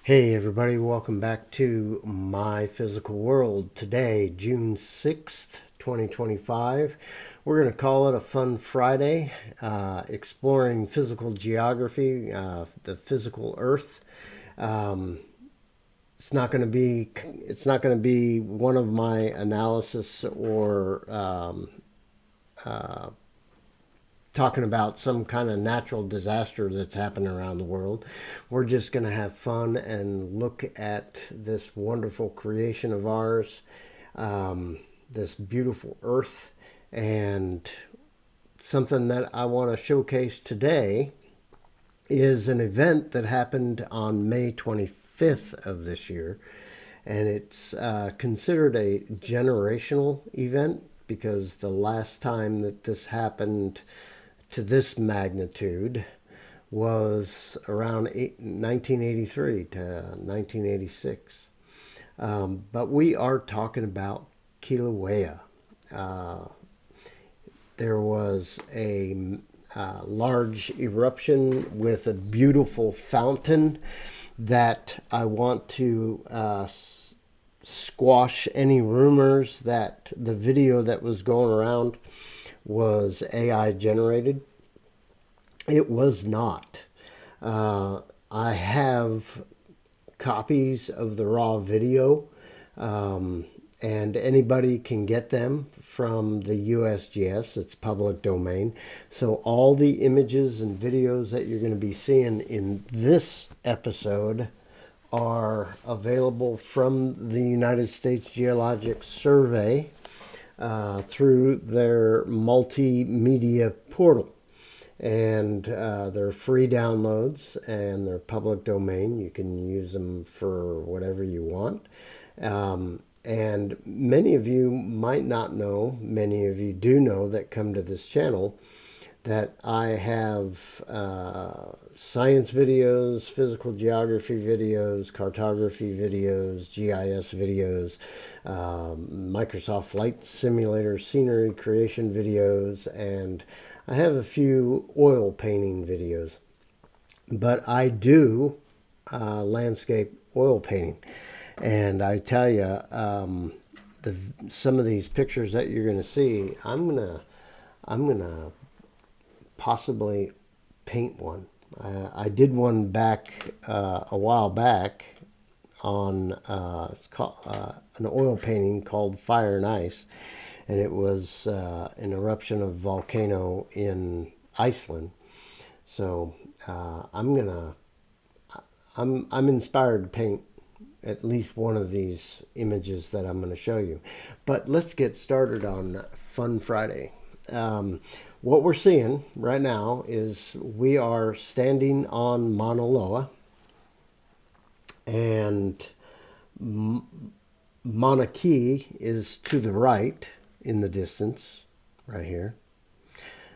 Hey everybody, welcome back to My Physical World. Today, June 6th, 2025. We're going to call it a fun Friday, exploring physical geography, the physical Earth. Um, it's not going to be one of my analysis or talking about some kind of natural disaster that's happening around the world. We're just going to have fun and look at this wonderful creation of ours, this beautiful earth. And something that I want to showcase today is an event that happened on May 25th of this year. And it's considered a generational event because the last time that this happened to this magnitude was around 1983 to 1986. But we are talking about Kilauea. Uh, there was a large eruption with a beautiful fountain that I want to squash any rumors that the video that was going around was AI generated. It was not. I have copies of the raw video, and anybody can get them from the USGS. It's public domain. So all the images and videos that you're going to be seeing in this episode are available from the United States Geologic Survey through their multimedia portal. And they're free downloads and they're public domain. You can use them for whatever you want. And many of you might not know, many of you do know that come to this channel, that I have science videos, physical geography videos, cartography videos, GIS videos, Microsoft Flight Simulator scenery creation videos, and I have a few oil painting videos. But I do landscape oil painting. And I tell you, some of these pictures that you're going to see, I'm gonna possibly paint one. I did one back a while back on it's called an oil painting called Fire and Ice, and it was an eruption of volcano in Iceland. So I'm inspired to paint at least one of these images that I'm going to show you. But let's get started on Fun Friday. What we're seeing right now is we are standing on Mauna Loa, and Mauna Kea is to the right in the distance, right here.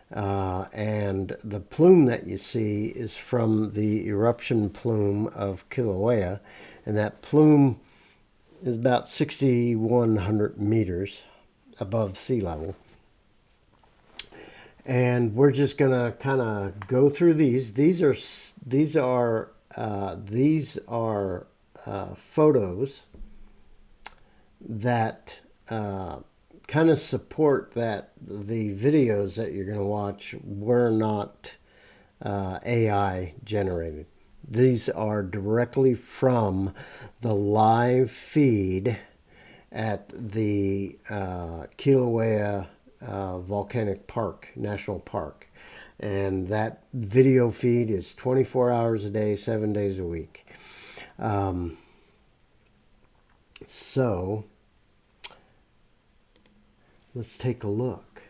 And the plume that you see is from the eruption plume of Kilauea, and that plume is about 6,100 meters above sea level. And we're just gonna kind of go through these. These are photos that kind of support that the videos that you're going to watch were not AI generated. These are directly from the live feed at the Kilauea Volcanic Park, National Park. And that video feed is 24 hours a day, 7 days a week. So let's take a look.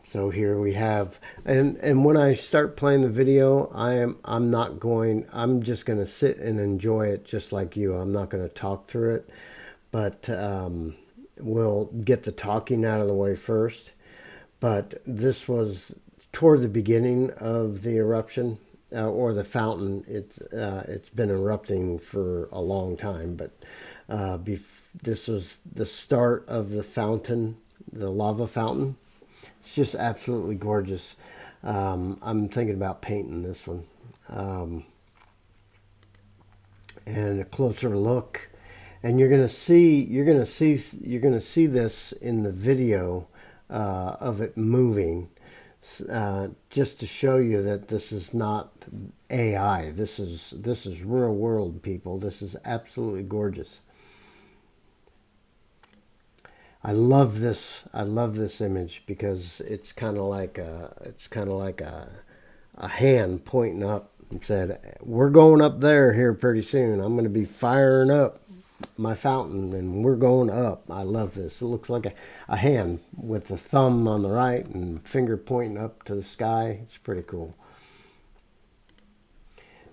So here we have, and when I start playing the video, I'm just going to sit and enjoy it just like you. I'm not going to talk through it, but we'll get the talking out of the way first. But this was toward the beginning of the eruption, or the fountain. It's been erupting for a long time, but this was the start of the fountain, the lava fountain. It's just absolutely gorgeous. I'm thinking about painting this one. and a closer look. And you're gonna see this in the video of it moving, just to show you that this is not AI. This is real world, people. This is absolutely gorgeous. I love this. I love this image because it's kind of like a hand pointing up and said, "We're going up there here pretty soon. I'm going to be firing up my fountain and we're going up." I love this. It looks like a hand with the thumb on the right and finger pointing up to the sky. It's pretty cool.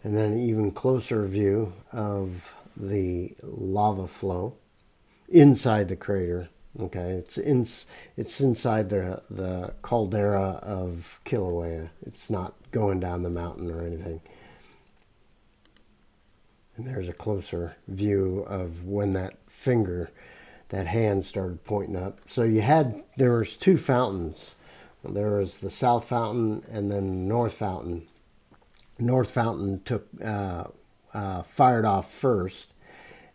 And then an even closer view of the lava flow inside the crater. Okay, it's inside the caldera of Kilauea. It's not going down the mountain or anything. And there's a closer view of when that hand started pointing up. So there was two fountains. There was the south fountain and then the north fountain. North fountain fired off first,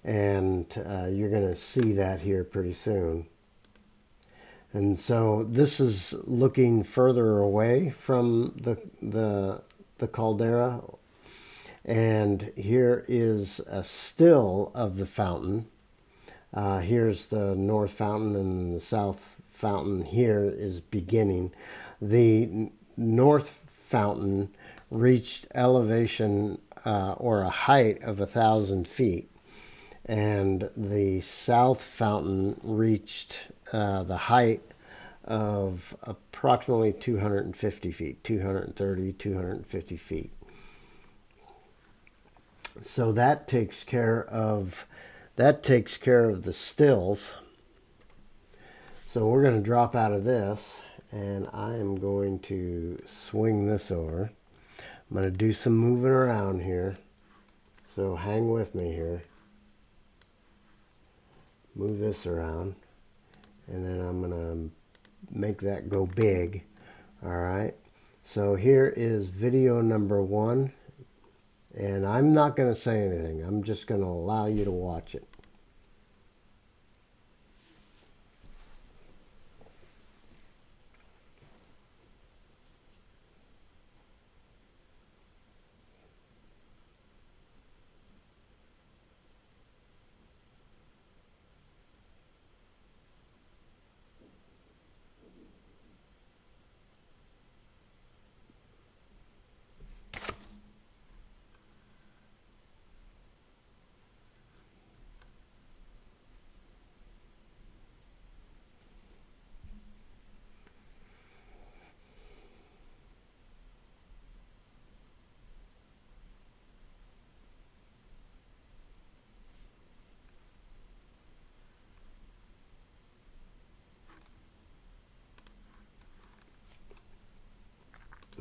and you're going to see that here pretty soon. And so this is looking further away from the caldera, and here is a still of the fountain. Here's the north fountain, and the south fountain here is beginning. The north fountain reached elevation or a height of 1,000 feet, and the south fountain reached the height of approximately 250 feet, 230, 250 feet. So that takes care of the stills. So we're going to drop out of this, and I am going to swing this over. I'm going to do some moving around here, so hang with me here. Move this around, and then I'm going to make that go big. All right, so here is video number 1, and I'm not going to say anything. I'm just going to allow you to watch it.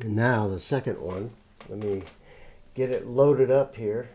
And now the second one, let me get it loaded up here.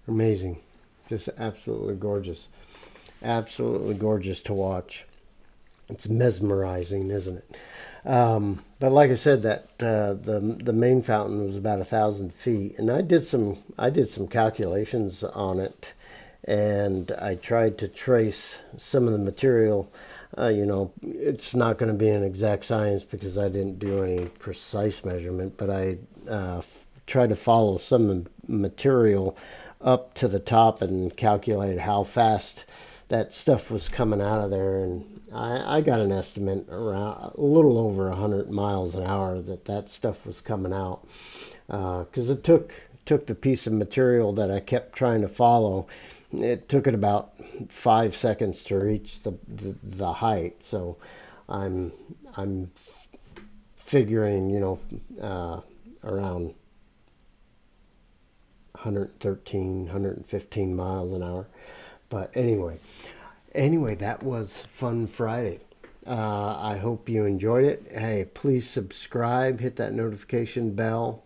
Amazing. Just absolutely gorgeous. Absolutely gorgeous to watch. It's mesmerizing, isn't it? But like I said, that the main fountain was about 1,000 feet, and I did some calculations on it, and I tried to trace some of the material. It's not going to be an exact science because I didn't do any precise measurement, but I tried to follow some material up to the top and calculate how fast that stuff was coming out of there, and I got an estimate around a little over 100 miles an hour that stuff was coming out, because it took the piece of material that I kept trying to follow. It took it about 5 seconds to reach the height. So I'm figuring, around 113, 115 miles an hour. But anyway, that was Fun Friday. I hope you enjoyed it. Hey, please subscribe, hit that notification bell,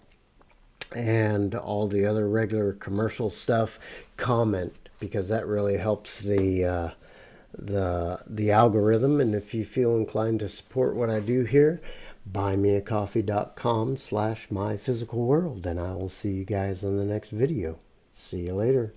and all the other regular commercial stuff. Comment, because that really helps the algorithm. And if you feel inclined to support what I do here, buymeacoffee.com/myphysicalworld, and I will see you guys on the next video. See you later.